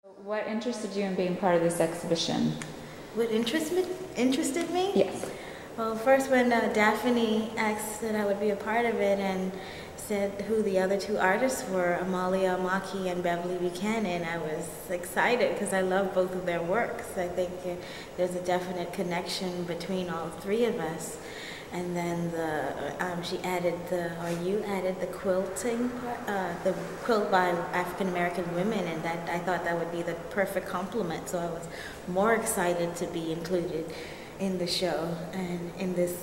What interested you in being part of this exhibition? What interested me? Yes. Well, first when Daphne asked that I would be a part of it and said who the other two artists were, Amalia Amaki and Beverly Buchanan, I was excited because I love both of their works. I think there's a definite connection between all three of us. And then you added the quilting part, the quilt by African American women, and that I thought that would be the perfect complement. So I was more excited to be included in the show and in this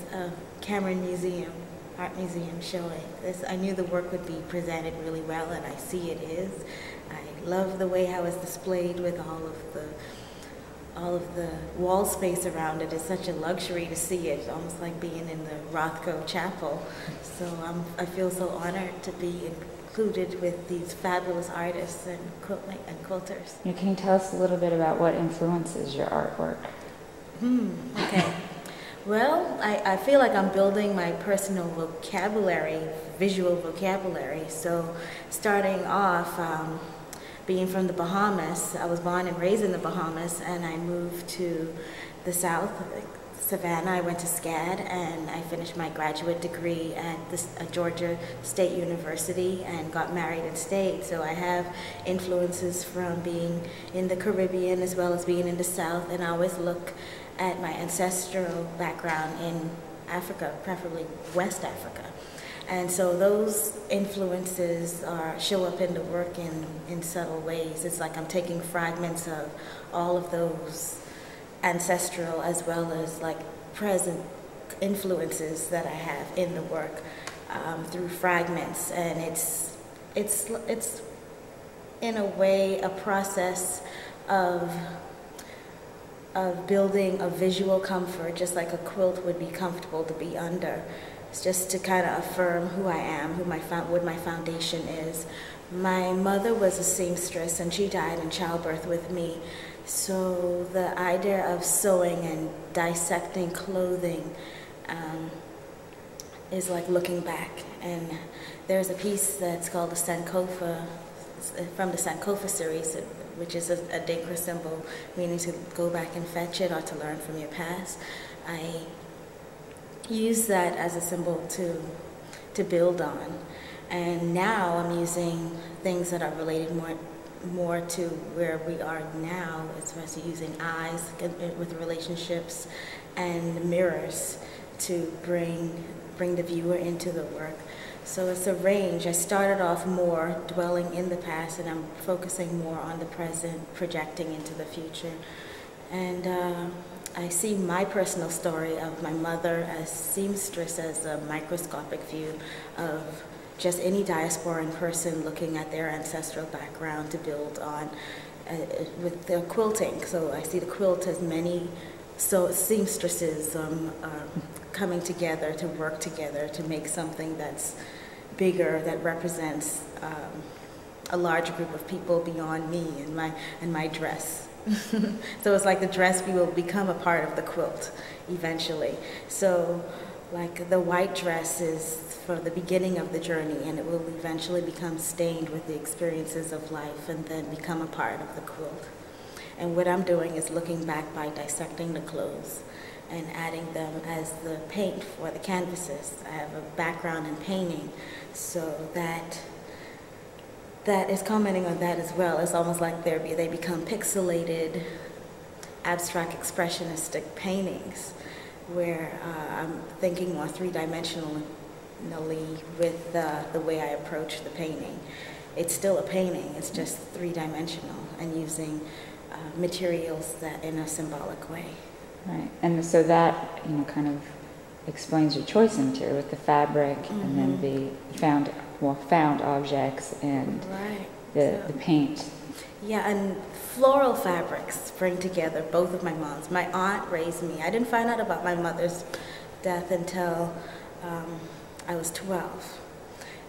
Cameron Museum, Art Museum showing. I knew the work would be presented really well, and I see it is. I love the way how it's displayed with all of the wall space around it. Is such a luxury to see it, almost like being in the Rothko Chapel. So I feel so honored to be included with these fabulous artists and quilters. Can you tell us a little bit about what influences your artwork? Okay. Well, I feel like I'm building my personal vocabulary, visual vocabulary. So starting off, being from the Bahamas, I was born and raised in the Bahamas, and I moved to the South, Savannah. I went to SCAD, and I finished my graduate degree at Georgia State University and got married and stayed. So I have influences from being in the Caribbean as well as being in the South, and I always look at my ancestral background in Africa, preferably West Africa. And so those influences show up in the work in subtle ways. It's like I'm taking fragments of all of those ancestral as well as like present influences that I have in the work through fragments. And it's in a way a process of building a visual comfort, just like a quilt would be comfortable to be under. It's just to kind of affirm who I am, what my foundation is. My mother was a seamstress, and she died in childbirth with me. So the idea of sewing and dissecting clothing is like looking back. And there's a piece that's called the Sankofa, from the Sankofa series, which is a Dinkra symbol, meaning to go back and fetch it or to learn from your past. I use that as a symbol to build on. And now I'm using things that are related more to where we are now, as far as using eyes with relationships and mirrors to bring the viewer into the work. So it's a range. I started off more dwelling in the past, and I'm focusing more on the present, projecting into the future. And I see my personal story of my mother as seamstress as a microscopic view of just any diasporan person looking at their ancestral background to build on with their quilting. So I see the quilt as many seamstresses coming together to work together to make something that's bigger, that represents a large group of people beyond me and my dress. So it's like the dress will become a part of the quilt eventually. So like the white dress is for the beginning of the journey, and it will eventually become stained with the experiences of life and then become a part of the quilt. And what I'm doing is looking back by dissecting the clothes and adding them as the paint for the canvases. I have a background in painting, so that is commenting on that as well. It's almost like they become pixelated, abstract expressionistic paintings where I'm thinking more three-dimensionally with the way I approach the painting. It's still a painting, it's just three-dimensional and using materials that in a symbolic way. Right, and so that kind of explains your choice in material with the fabric and then the found objects and the paint. Yeah, and floral fabrics bring together both of my moms. My aunt raised me. I didn't find out about my mother's death until I was 12.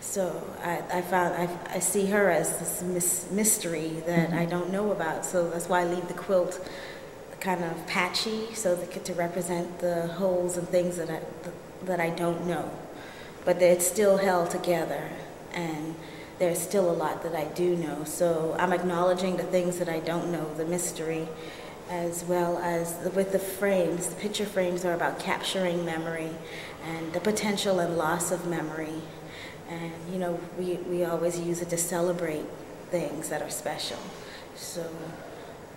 So I see her as this mystery that I don't know about. So that's why I leave the quilt kind of patchy, so to represent the holes and things that I don't know. But it's still held together, and there's still a lot that I do know. So I'm acknowledging the things that I don't know, the mystery, as well as with the frames. The picture frames are about capturing memory and the potential and loss of memory. And, you know, we always use it to celebrate things that are special. So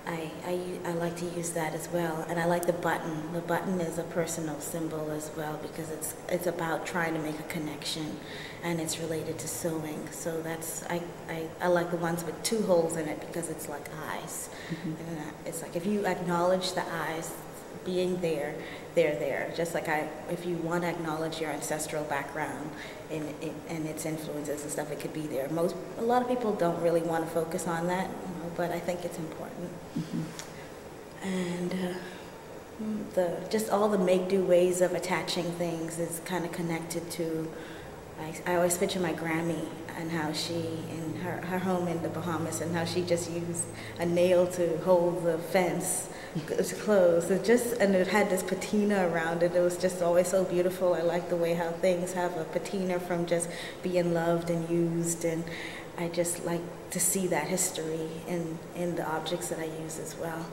I like to use that as well. And I like the button. The button is a personal symbol as well, because it's about trying to make a connection, and it's related to sewing. So that's, I like the ones with 2 holes in it, because it's like eyes. Mm-hmm. And it's like if you acknowledge the eyes being there, they're there. Just like if you want to acknowledge your ancestral background and its influences and stuff, it could be there. A lot of people don't really want to focus on that, you know, but I think it's important. Mm-hmm. And just all the make-do ways of attaching things is kind of connected to. I always picture my Grammy and how she, in her home in the Bahamas, and how she just used a nail to hold the fence closed. And it had this patina around it. It was just always so beautiful. I like the way how things have a patina from just being loved and used, and I just like to see that history in the objects that I use as well.